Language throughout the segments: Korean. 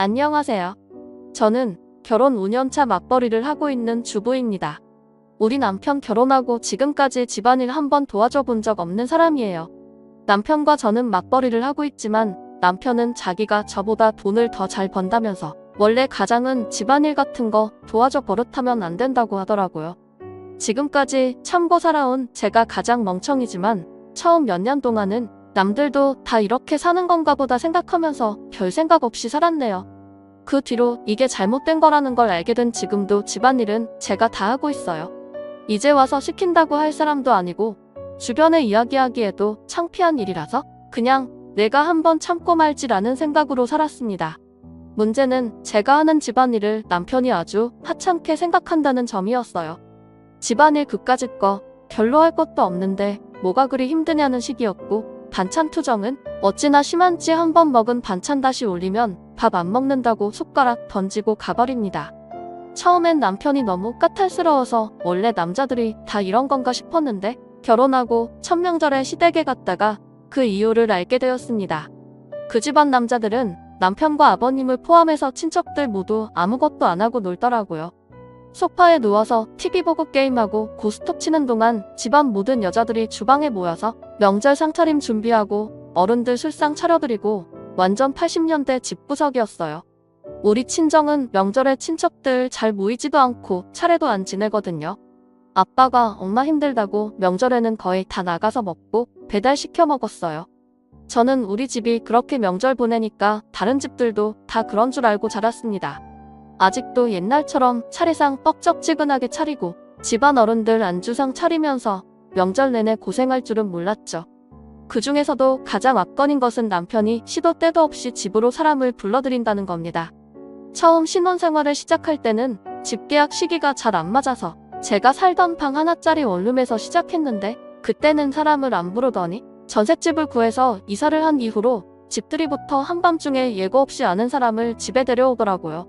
안녕하세요. 저는 결혼 5년차 맞벌이를 하고 있는 주부입니다. 우리 남편 결혼하고 지금까지 집안일 한 번 도와줘 본 적 없는 사람이에요. 남편과 저는 맞벌이를 하고 있지만 남편은 자기가 저보다 돈을 더 잘 번다면서 원래 가장은 집안일 같은 거 도와줘 버릇하면 안 된다고 하더라고요. 지금까지 참고 살아온 제가 가장 멍청이지만 처음 몇 년 동안은 남들도 다 이렇게 사는 건가 보다 생각하면서 별 생각 없이 살았네요. 그 뒤로 이게 잘못된 거라는 걸 알게 된 지금도 집안일은 제가 다 하고 있어요. 이제 와서 시킨다고 할 사람도 아니고 주변에 이야기하기에도 창피한 일이라서 그냥 내가 한번 참고 말지라는 생각으로 살았습니다. 문제는 제가 하는 집안일을 남편이 아주 하찮게 생각한다는 점이었어요. 집안일 그까짓 거 별로 할 것도 없는데 뭐가 그리 힘드냐는 식이었고 반찬 투정은 어찌나 심한지 한번 먹은 반찬 다시 올리면 밥 안 먹는다고 숟가락 던지고 가버립니다. 처음엔 남편이 너무 까탈스러워서 원래 남자들이 다 이런 건가 싶었는데 결혼하고 첫 명절에 시댁에 갔다가 그 이유를 알게 되었습니다. 그 집안 남자들은 남편과 아버님을 포함해서 친척들 모두 아무것도 안 하고 놀더라고요. 소파에 누워서 TV 보고 게임하고 고스톱 치는 동안 집안 모든 여자들이 주방에 모여서 명절 상차림 준비하고 어른들 술상 차려드리고 완전 80년대 집구석이었어요. 우리 친정은 명절에 친척들 잘 모이지도 않고 차례도 안 지내거든요. 아빠가 엄마 힘들다고 명절에는 거의 다 나가서 먹고 배달시켜 먹었어요. 저는 우리 집이 그렇게 명절 보내니까 다른 집들도 다 그런 줄 알고 자랐습니다. 아직도 옛날처럼 차례상 뻑적지근하게 차리고 집안 어른들 안주상 차리면서 명절 내내 고생할 줄은 몰랐죠. 그 중에서도 가장 압권인 것은 남편이 시도 때도 없이 집으로 사람을 불러들인다는 겁니다. 처음 신혼생활을 시작할 때는 집계약 시기가 잘 안 맞아서 제가 살던 방 하나짜리 원룸에서 시작했는데 그때는 사람을 안 부르더니 전셋집을 구해서 이사를 한 이후로 집들이부터 한밤중에 예고 없이 아는 사람을 집에 데려오더라고요.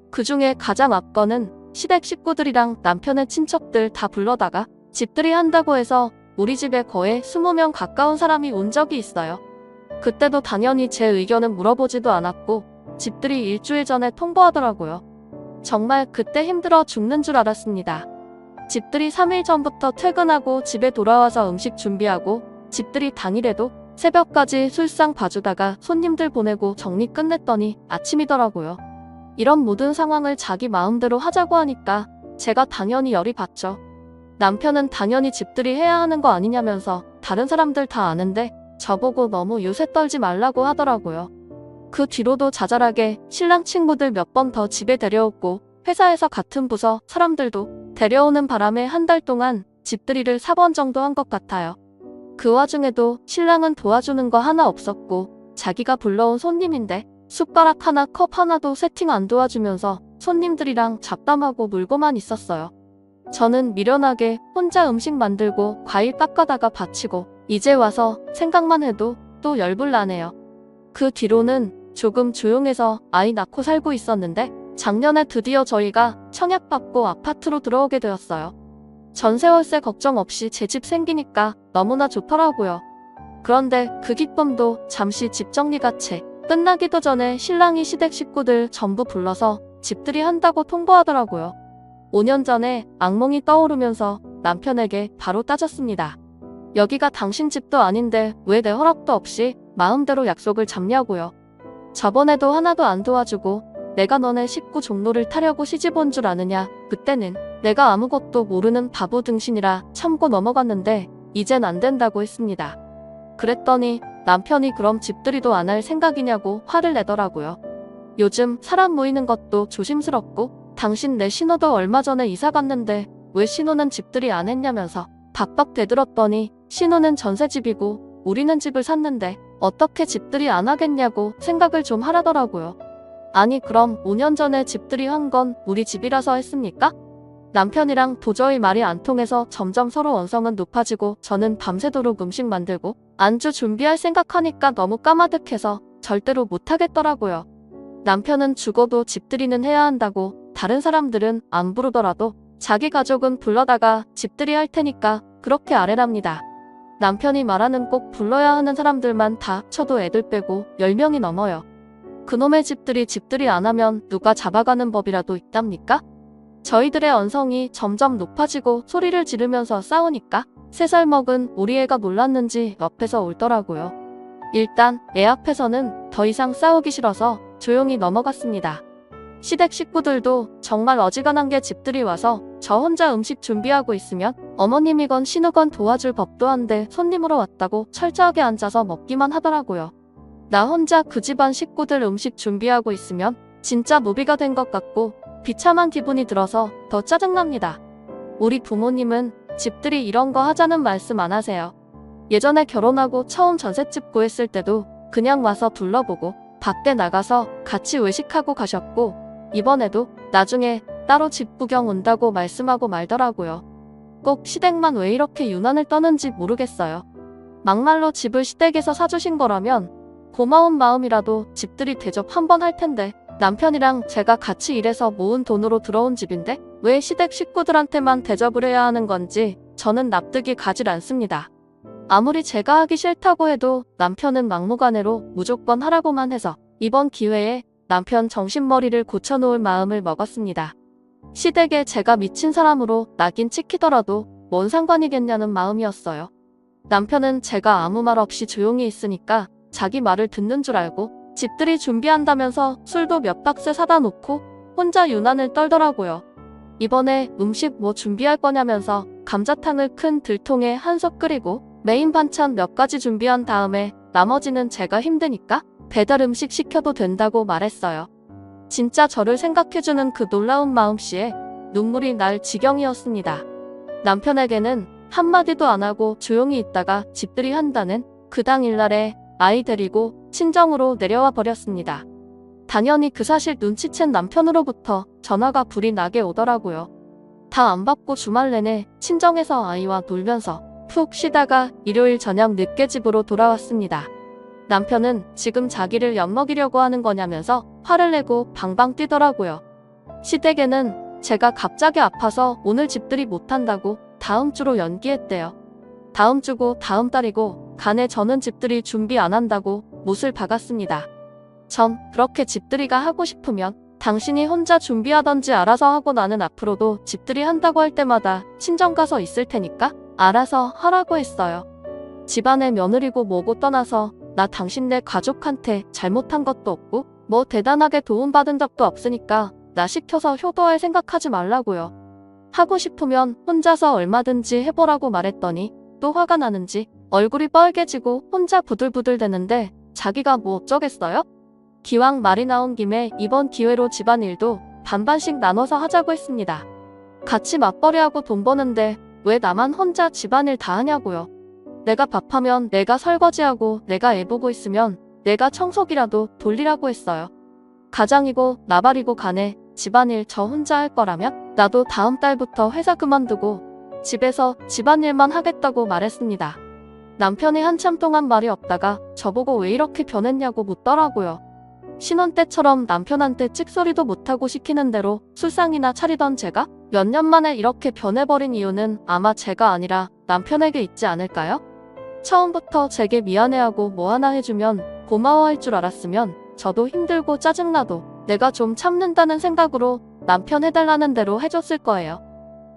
그 중에 가장 압권은 시댁 식구들이랑 남편의 친척들 다 불러다가 집들이 한다고 해서 우리 집에 거의 20명 가까운 사람이 온 적이 있어요. 그때도 당연히 제 의견은 물어보지도 않았고 집들이 일주일 전에 통보하더라고요. 정말 그때 힘들어 죽는 줄 알았습니다. 집들이 3일 전부터 퇴근하고 집에 돌아와서 음식 준비하고 집들이 당일에도 새벽까지 술상 봐주다가 손님들 보내고 정리 끝냈더니 아침이더라고요. 이런 모든 상황을 자기 마음대로 하자고 하니까 제가 당연히 열이 받죠. 남편은 당연히 집들이 해야 하는 거 아니냐면서 다른 사람들 다 아는데 저보고 너무 유세 떨지 말라고 하더라고요. 그 뒤로도 자잘하게 신랑 친구들 몇 번 더 집에 데려오고 회사에서 같은 부서 사람들도 데려오는 바람에 한 달 동안 집들이를 4번 정도 한 것 같아요. 그 와중에도 신랑은 도와주는 거 하나 없었고 자기가 불러온 손님인데 숟가락 하나 컵 하나도 세팅 안 도와주면서 손님들이랑 잡담하고 놀고만 있었어요. 저는 미련하게 혼자 음식 만들고 과일 깎아다가 바치고 이제 와서 생각만 해도 또 열불 나네요. 그 뒤로는 조금 조용해서 아이 낳고 살고 있었는데 작년에 드디어 저희가 청약받고 아파트로 들어오게 되었어요. 전세월세 걱정 없이 제 집 생기니까 너무나 좋더라고요. 그런데 그 기쁨도 잠시 집 정리가 채 끝나기도 전에 신랑이 시댁 식구들 전부 불러서 집들이 한다고 통보하더라고요. 5년 전에 악몽이 떠오르면서 남편에게 바로 따졌습니다. 여기가 당신 집도 아닌데 왜 내 허락도 없이 마음대로 약속을 잡냐고요. 저번에도 하나도 안 도와주고 내가 너네 식구 종로를 타려고 시집 온 줄 아느냐. 그때는 내가 아무것도 모르는 바보 등신이라 참고 넘어갔는데 이젠 안 된다고 했습니다. 그랬더니 남편이 그럼 집들이도 안 할 생각이냐고 화를 내더라고요. 요즘 사람 모이는 것도 조심스럽고 당신 내 신호도 얼마 전에 이사 갔는데 왜 신호는 집들이 안 했냐면서 박박 대들었더니 신호는 전세집이고 우리는 집을 샀는데 어떻게 집들이 안 하겠냐고 생각을 좀 하라더라고요. 아니 그럼 5년 전에 집들이 한 건 우리 집이라서 했습니까? 남편이랑 도저히 말이 안 통해서 점점 서로 원성은 높아지고 저는 밤새도록 음식 만들고 안주 준비할 생각하니까 너무 까마득해서 절대로 못하겠더라고요. 남편은 죽어도 집들이는 해야 한다고 다른 사람들은 안 부르더라도 자기 가족은 불러다가 집들이 할 테니까 그렇게 아뢰랍니다. 남편이 말하는 꼭 불러야 하는 사람들만 다 합쳐도 애들 빼고 10명이 넘어요. 그놈의 집들이 안 하면 누가 잡아가는 법이라도 있답니까? 저희들의 언성이 점점 높아지고 소리를 지르면서 싸우니까 3살 먹은 우리 애가 놀랐는지 옆에서 울더라고요. 일단 애 앞에서는 더 이상 싸우기 싫어서 조용히 넘어갔습니다. 시댁 식구들도 정말 어지간한 게 집들이 와서 저 혼자 음식 준비하고 있으면 어머님이건 신우건 도와줄 법도 한데 손님으로 왔다고 철저하게 앉아서 먹기만 하더라고요. 나 혼자 그 집안 식구들 음식 준비하고 있으면 진짜 노비가 된 것 같고 비참한 기분이 들어서 더 짜증납니다. 우리 부모님은 집들이 이런 거 하자는 말씀 안 하세요. 예전에 결혼하고 처음 전셋집 구했을 때도 그냥 와서 둘러보고 밖에 나가서 같이 외식하고 가셨고 이번에도 나중에 따로 집 구경 온다고 말씀하고 말더라고요. 꼭 시댁만 왜 이렇게 유난을 떠는지 모르겠어요. 막말로 집을 시댁에서 사주신 거라면 고마운 마음이라도 집들이 대접 한번 할 텐데 남편이랑 제가 같이 일해서 모은 돈으로 들어온 집인데 왜 시댁 식구들한테만 대접을 해야 하는 건지 저는 납득이 가질 않습니다. 아무리 제가 하기 싫다고 해도 남편은 막무가내로 무조건 하라고만 해서 이번 기회에 남편 정신머리를 고쳐놓을 마음을 먹었습니다. 시댁에 제가 미친 사람으로 낙인 찍히더라도 뭔 상관이겠냐는 마음이었어요. 남편은 제가 아무 말 없이 조용히 있으니까 자기 말을 듣는 줄 알고 집들이 준비한다면서 술도 몇 박스 사다 놓고 혼자 유난을 떨더라고요. 이번에 음식 뭐 준비할 거냐면서 감자탕을 큰 들통에 한 솥 끓이고 메인 반찬 몇 가지 준비한 다음에 나머지는 제가 힘드니까 배달 음식 시켜도 된다고 말했어요. 진짜 저를 생각해주는 그 놀라운 마음씨에 눈물이 날 지경이었습니다. 남편에게는 한마디도 안 하고 조용히 있다가 집들이 한다는 그 당일날에 아이 데리고 친정으로 내려와 버렸습니다. 당연히 그 사실 눈치챈 남편으로부터 전화가 불이 나게 오더라고요. 다 안 받고 주말 내내 친정에서 아이와 놀면서 푹 쉬다가 일요일 저녁 늦게 집으로 돌아왔습니다. 남편은 지금 자기를 엿먹이려고 하는 거냐면서 화를 내고 방방 뛰더라고요. 시댁에는 제가 갑자기 아파서 오늘 집들이 못한다고 다음 주로 연기했대요. 다음 주고 다음 달이고 간에 저는 집들이 준비 안 한다고 못을 박았습니다. 전 그렇게 집들이가 하고 싶으면 당신이 혼자 준비하던지 알아서 하고 나는 앞으로도 집들이 한다고 할 때마다 친정 가서 있을 테니까 알아서 하라고 했어요. 집안의 며느리고 뭐고 떠나서 나 당신네 가족한테 잘못한 것도 없고 뭐 대단하게 도움받은 적도 없으니까 나 시켜서 효도할 생각하지 말라고요. 하고 싶으면 혼자서 얼마든지 해보라고 말했더니 또 화가 나는지 얼굴이 빨개지고 혼자 부들부들 대는데 자기가 뭐 어쩌겠어요? 기왕 말이 나온 김에 이번 기회로 집안일도 반반씩 나눠서 하자고 했습니다. 같이 맞벌이하고 돈 버는데 왜 나만 혼자 집안일 다 하냐고요. 내가 밥하면 내가 설거지하고 내가 애 보고 있으면 내가 청소기라도 돌리라고 했어요. 가장이고 나발이고 간에 집안일 저 혼자 할 거라면 나도 다음 달부터 회사 그만두고 집에서 집안일만 하겠다고 말했습니다. 남편이 한참 동안 말이 없다가 저보고 왜 이렇게 변했냐고 묻더라고요. 신혼 때처럼 남편한테 찍소리도 못하고 시키는 대로 술상이나 차리던 제가 몇 년 만에 이렇게 변해버린 이유는 아마 제가 아니라 남편에게 있지 않을까요? 처음부터 제게 미안해하고 뭐 하나 해주면 고마워할 줄 알았으면 저도 힘들고 짜증나도 내가 좀 참는다는 생각으로 남편 해달라는 대로 해줬을 거예요.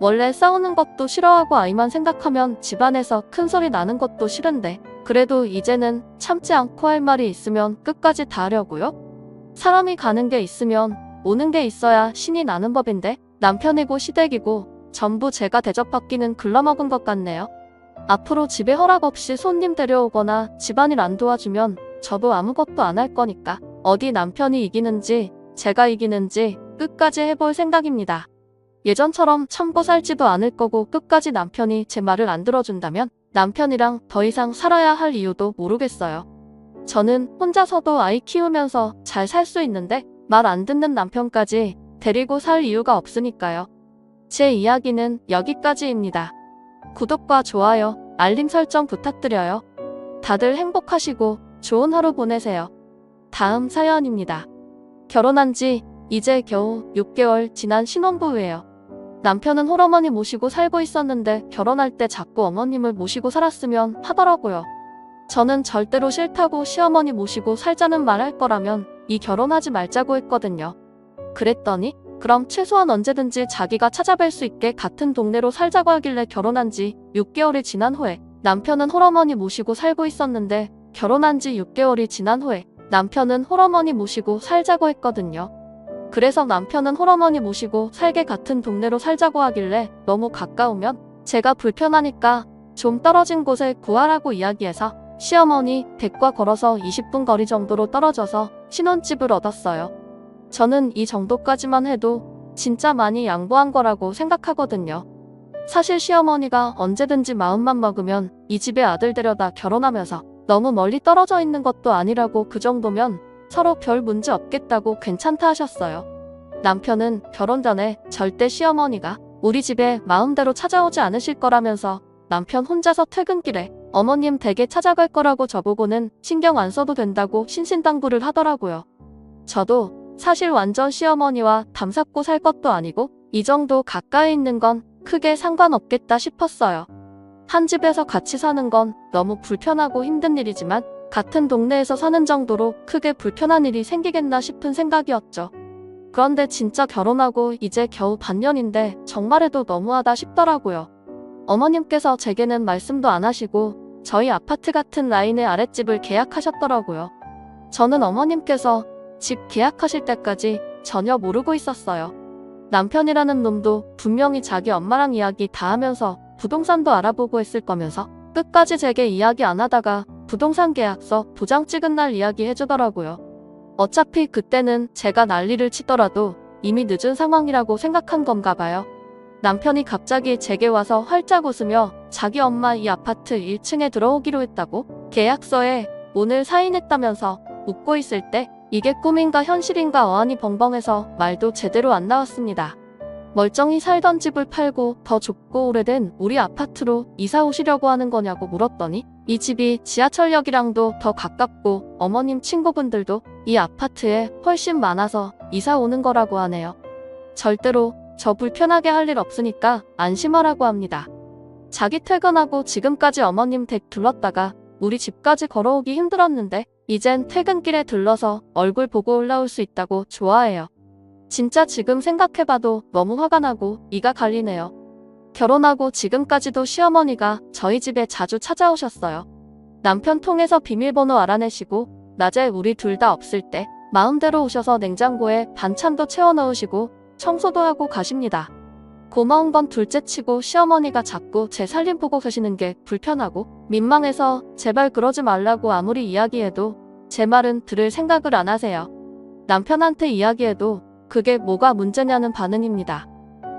원래 싸우는 것도 싫어하고 아이만 생각하면 집안에서 큰 소리 나는 것도 싫은데 그래도 이제는 참지 않고 할 말이 있으면 끝까지 다 하려고요? 사람이 가는 게 있으면 오는 게 있어야 신이 나는 법인데 남편이고 시댁이고 전부 제가 대접받기는 글러먹은 것 같네요. 앞으로 집에 허락 없이 손님 데려오거나 집안일 안 도와주면 저도 아무것도 안 할 거니까 어디 남편이 이기는지 제가 이기는지 끝까지 해볼 생각입니다. 예전처럼 참고 살지도 않을 거고 끝까지 남편이 제 말을 안 들어준다면 남편이랑 더 이상 살아야 할 이유도 모르겠어요. 저는 혼자서도 아이 키우면서 잘 살 수 있는데 말 안 듣는 남편까지 데리고 살 이유가 없으니까요. 제 이야기는 여기까지입니다. 구독과 좋아요, 알림 설정 부탁드려요. 다들 행복하시고 좋은 하루 보내세요. 다음 사연입니다. 결혼한 지 이제 겨우 6개월 지난 신혼부부예요. 남편은 홀어머니 모시고 살고 있었는데 결혼할 때 자꾸 어머님을 모시고 살았으면 하더라고요. 저는 절대로 싫다고 시어머니 모시고 살자는 말 할 거라면 이 결혼하지 말자고 했거든요. 그랬더니 그럼 최소한 언제든지 자기가 찾아뵐 수 있게 같은 동네로 살자고 하길래 결혼한 지 6개월이 지난 후에 남편은 홀어머니 모시고 살고 있었는데 결혼한 지 6개월이 지난 후에 남편은 홀어머니 모시고 살자고 했거든요. 그래서 남편은 홀어머니 모시고 살게 같은 동네로 살자고 하길래 너무 가까우면 제가 불편하니까 좀 떨어진 곳에 구하라고 이야기해서 시어머니 댁과 걸어서 20분 거리 정도로 떨어져서 신혼집을 얻었어요. 저는 이 정도까지만 해도 진짜 많이 양보한 거라고 생각하거든요. 사실 시어머니가 언제든지 마음만 먹으면 이 집에 아들 데려다 결혼하면서 너무 멀리 떨어져 있는 것도 아니라고 그 정도면 서로 별 문제 없겠다고 괜찮다 하셨어요. 남편은 결혼 전에 절대 시어머니가 우리 집에 마음대로 찾아오지 않으실 거라면서 남편 혼자서 퇴근길에 어머님 댁에 찾아갈 거라고 저보고는 신경 안 써도 된다고 신신당부를 하더라고요. 저도 사실 완전 시어머니와 담 삭고 살 것도 아니고 이 정도 가까이 있는 건 크게 상관없겠다 싶었어요. 한 집에서 같이 사는 건 너무 불편하고 힘든 일이지만 같은 동네에서 사는 정도로 크게 불편한 일이 생기겠나 싶은 생각이었죠. 그런데 진짜 결혼하고 이제 겨우 반년인데 정말해도 너무하다 싶더라고요. 어머님께서 제게는 말씀도 안 하시고 저희 아파트 같은 라인의 아랫집을 계약하셨더라고요. 저는 어머님께서 집 계약하실 때까지 전혀 모르고 있었어요. 남편이라는 놈도 분명히 자기 엄마랑 이야기 다 하면서 부동산도 알아보고 했을 거면서 끝까지 제게 이야기 안 하다가 부동산 계약서 도장 찍은 날 이야기 해주더라고요. 어차피 그때는 제가 난리를 치더라도 이미 늦은 상황이라고 생각한 건가 봐요. 남편이 갑자기 제게 와서 활짝 웃으며 자기 엄마 이 아파트 1층에 들어오기로 했다고 계약서에 오늘 사인했다면서 웃고 있을 때 이게 꿈인가 현실인가 어안이 벙벙해서 말도 제대로 안 나왔습니다. 멀쩡히 살던 집을 팔고 더 좁고 오래된 우리 아파트로 이사 오시려고 하는 거냐고 물었더니 이 집이 지하철역이랑도 더 가깝고 어머님 친구분들도 이 아파트에 훨씬 많아서 이사 오는 거라고 하네요. 절대로 저 불편하게 할 일 없으니까 안심하라고 합니다. 자기 퇴근하고 지금까지 어머님 댁 들렀다가 우리 집까지 걸어오기 힘들었는데 이젠 퇴근길에 들러서 얼굴 보고 올라올 수 있다고 좋아해요. 진짜 지금 생각해봐도 너무 화가 나고 이가 갈리네요. 결혼하고 지금까지도 시어머니가 저희 집에 자주 찾아오셨어요. 남편 통해서 비밀번호 알아내시고 낮에 우리 둘 다 없을 때 마음대로 오셔서 냉장고에 반찬도 채워 넣으시고 청소도 하고 가십니다. 고마운 건 둘째치고 시어머니가 자꾸 제 살림 보고 계시는 게 불편하고 민망해서 제발 그러지 말라고 아무리 이야기해도 제 말은 들을 생각을 안 하세요. 남편한테 이야기해도 그게 뭐가 문제냐는 반응입니다.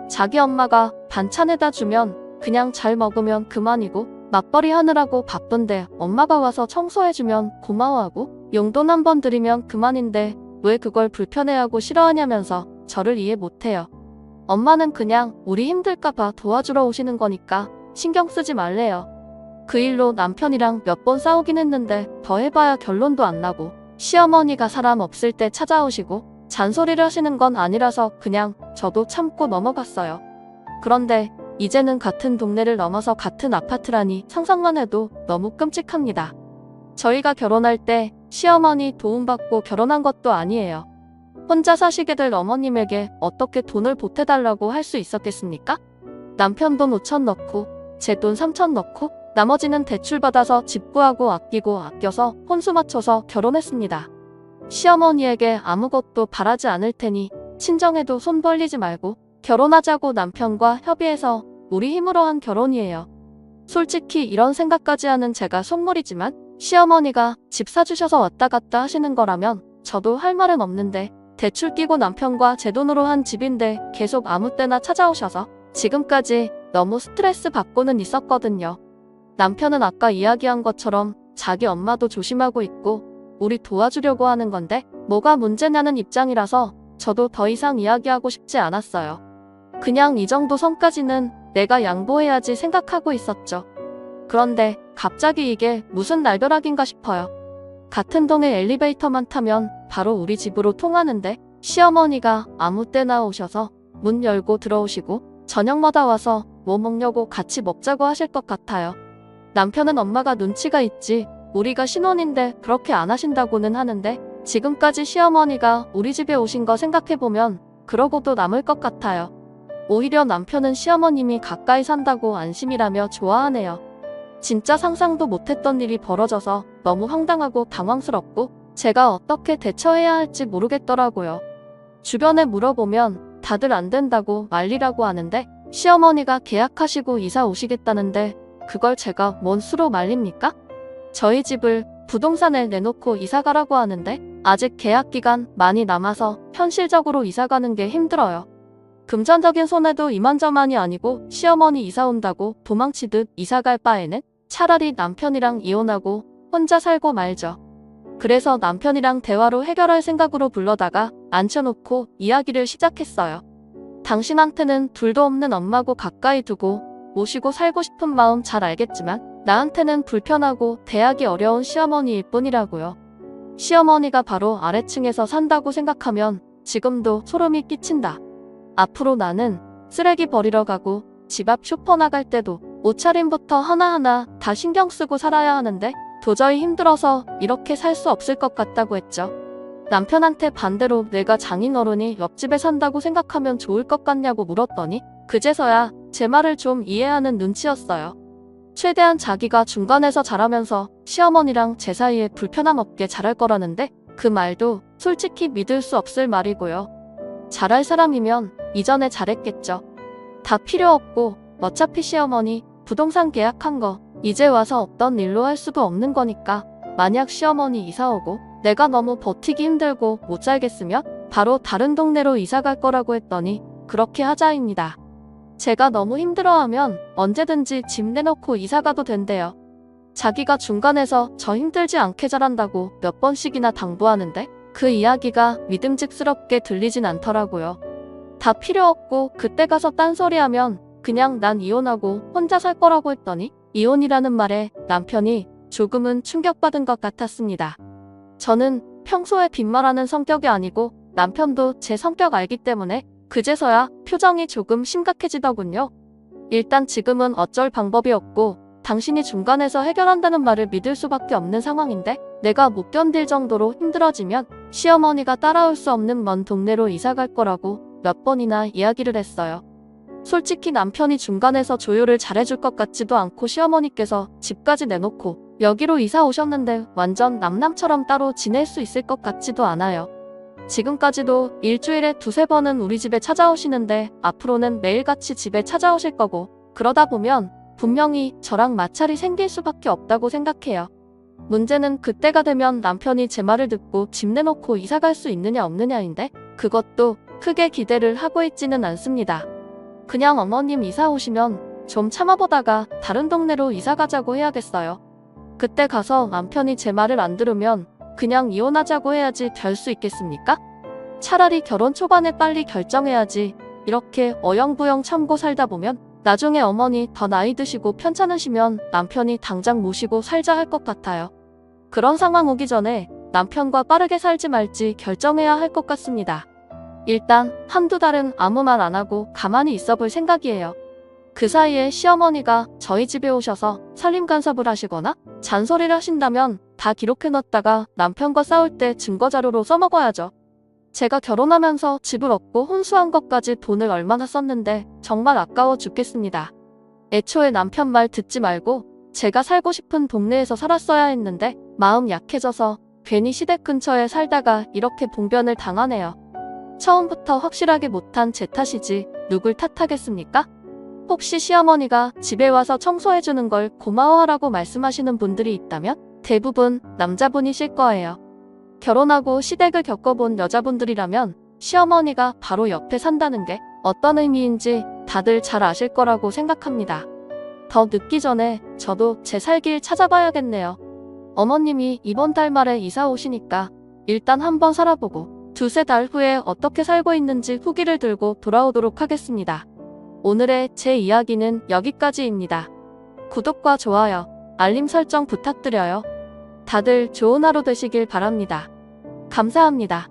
자기 엄마가 반찬에다 주면 그냥 잘 먹으면 그만이고 맞벌이 하느라고 바쁜데 엄마가 와서 청소해주면 고마워하고 용돈 한번 드리면 그만인데 왜 그걸 불편해하고 싫어하냐면서 저를 이해 못해요. 엄마는 그냥 우리 힘들까봐 도와주러 오시는 거니까 신경 쓰지 말래요. 그 일로 남편이랑 몇 번 싸우긴 했는데 더 해봐야 결론도 안 나고 시어머니가 사람 없을 때 찾아오시고 잔소리를 하시는 건 아니라서 그냥 저도 참고 넘어갔어요. 그런데 이제는 같은 동네를 넘어서 같은 아파트라니 상상만 해도 너무 끔찍합니다. 저희가 결혼할 때 시어머니 도움받고 결혼한 것도 아니에요. 혼자 사시게 될 어머님에게 어떻게 돈을 보태달라고 할 수 있었겠습니까? 남편 돈 5천 넣고 제 돈 3천 넣고 나머지는 대출받아서 집 구하고 아끼고 아껴서 혼수 맞춰서 결혼했습니다. 시어머니에게 아무것도 바라지 않을 테니 친정에도 손 벌리지 말고 결혼하자고 남편과 협의해서 우리 힘으로 한 결혼이에요. 솔직히 이런 생각까지 하는 제가 속물이지만 시어머니가 집 사주셔서 왔다 갔다 하시는 거라면 저도 할 말은 없는데 대출 끼고 남편과 제 돈으로 한 집인데 계속 아무 때나 찾아오셔서 지금까지 너무 스트레스 받고는 있었거든요. 남편은 아까 이야기한 것처럼 자기 엄마도 조심하고 있고 우리 도와주려고 하는 건데 뭐가 문제냐는 입장이라서 저도 더 이상 이야기하고 싶지 않았어요. 그냥 이 정도 선까지는 내가 양보해야지 생각하고 있었죠. 그런데 갑자기 이게 무슨 날벼락인가 싶어요. 같은 동에 엘리베이터만 타면 바로 우리 집으로 통하는데 시어머니가 아무 때나 오셔서 문 열고 들어오시고 저녁마다 와서 뭐 먹냐고 같이 먹자고 하실 것 같아요. 남편은 엄마가 눈치가 있지 우리가 신혼인데 그렇게 안 하신다고는 하는데 지금까지 시어머니가 우리 집에 오신 거 생각해보면 그러고도 남을 것 같아요. 오히려 남편은 시어머님이 가까이 산다고 안심이라며 좋아하네요. 진짜 상상도 못했던 일이 벌어져서 너무 황당하고 당황스럽고 제가 어떻게 대처해야 할지 모르겠더라고요. 주변에 물어보면 다들 안 된다고 말리라고 하는데 시어머니가 계약하시고 이사 오시겠다는데 그걸 제가 뭔 수로 말립니까? 저희 집을 부동산에 내놓고 이사 가라고 하는데 아직 계약 기간 많이 남아서 현실적으로 이사 가는 게 힘들어요. 금전적인 손해도 이만저만이 아니고 시어머니 이사 온다고 도망치듯 이사 갈 바에는 차라리 남편이랑 이혼하고 혼자 살고 말죠. 그래서 남편이랑 대화로 해결할 생각으로 불러다가 앉혀놓고 이야기를 시작했어요. 당신한테는 둘도 없는 엄마고 가까이 두고 모시고 살고 싶은 마음 잘 알겠지만 나한테는 불편하고 대하기 어려운 시어머니일 뿐이라고요. 시어머니가 바로 아래층에서 산다고 생각하면 지금도 소름이 끼친다. 앞으로 나는 쓰레기 버리러 가고 집 앞 슈퍼 나갈 때도 옷차림부터 하나하나 다 신경 쓰고 살아야 하는데 도저히 힘들어서 이렇게 살 수 없을 것 같다고 했죠. 남편한테 반대로 내가 장인어른이 옆집에 산다고 생각하면 좋을 것 같냐고 물었더니 그제서야 제 말을 좀 이해하는 눈치였어요. 최대한 자기가 중간에서 자라면서 시어머니랑 제 사이에 불편함 없게 자랄 거라는데 그 말도 솔직히 믿을 수 없을 말이고요. 잘할 사람이면 이전에 잘했겠죠. 다 필요 없고 어차피 시어머니 부동산 계약한 거 이제 와서 없던 일로 할 수도 없는 거니까 만약 시어머니 이사 오고 내가 너무 버티기 힘들고 못 살겠으면 바로 다른 동네로 이사 갈 거라고 했더니 그렇게 하자입니다. 제가 너무 힘들어하면 언제든지 집 내놓고 이사 가도 된대요. 자기가 중간에서 저 힘들지 않게 잘한다고 몇 번씩이나 당부하는데 그 이야기가 믿음직스럽게 들리진 않더라고요. 다 필요 없고 그때 가서 딴소리하면 그냥 난 이혼하고 혼자 살 거라고 했더니 이혼이라는 말에 남편이 조금은 충격받은 것 같았습니다. 저는 평소에 빈말하는 성격이 아니고 남편도 제 성격 알기 때문에 그제서야 표정이 조금 심각해지더군요. 일단 지금은 어쩔 방법이 없고 당신이 중간에서 해결한다는 말을 믿을 수밖에 없는 상황인데 내가 못 견딜 정도로 힘들어지면 시어머니가 따라올 수 없는 먼 동네로 이사 갈 거라고 몇 번이나 이야기를 했어요. 솔직히 남편이 중간에서 조율을 잘해줄 것 같지도 않고 시어머니께서 집까지 내놓고 여기로 이사 오셨는데 완전 남남처럼 따로 지낼 수 있을 것 같지도 않아요. 지금까지도 일주일에 두세 번은 우리 집에 찾아오시는데 앞으로는 매일같이 집에 찾아오실 거고 그러다 보면 분명히 저랑 마찰이 생길 수밖에 없다고 생각해요. 문제는 그때가 되면 남편이 제 말을 듣고 집 내놓고 이사 갈 수 있느냐 없느냐인데 그것도 크게 기대를 하고 있지는 않습니다. 그냥 어머님 이사 오시면 좀 참아보다가 다른 동네로 이사 가자고 해야겠어요. 그때 가서 남편이 제 말을 안 들으면 그냥 이혼하자고 해야지 될 수 있겠습니까? 차라리 결혼 초반에 빨리 결정해야지 이렇게 어영부영 참고 살다 보면 나중에 어머니 더 나이 드시고 편찮으시면 남편이 당장 모시고 살자 할 것 같아요. 그런 상황 오기 전에 남편과 빠르게 살지 말지 결정해야 할 것 같습니다. 일단 한두 달은 아무 말 안 하고 가만히 있어 볼 생각이에요. 그 사이에 시어머니가 저희 집에 오셔서 살림 간섭을 하시거나 잔소리를 하신다면 다 기록해놨다가 남편과 싸울 때 증거자료로 써먹어야죠. 제가 결혼하면서 집을 얻고 혼수한 것까지 돈을 얼마나 썼는데 정말 아까워 죽겠습니다. 애초에 남편 말 듣지 말고 제가 살고 싶은 동네에서 살았어야 했는데 마음 약해져서 괜히 시댁 근처에 살다가 이렇게 봉변을 당하네요. 처음부터 확실하게 못한 제 탓이지 누굴 탓하겠습니까? 혹시 시어머니가 집에 와서 청소해주는 걸 고마워하라고 말씀하시는 분들이 있다면 대부분 남자분이실 거예요. 결혼하고 시댁을 겪어본 여자분들이라면 시어머니가 바로 옆에 산다는 게 어떤 의미인지 다들 잘 아실 거라고 생각합니다. 더 늦기 전에 저도 제 살 길 찾아봐야겠네요. 어머님이 이번 달 말에 이사 오시니까 일단 한번 살아보고 두세 달 후에 어떻게 살고 있는지 후기를 들고 돌아오도록 하겠습니다. 오늘의 제 이야기는 여기까지입니다. 구독과 좋아요, 알림 설정 부탁드려요. 다들 좋은 하루 되시길 바랍니다. 감사합니다.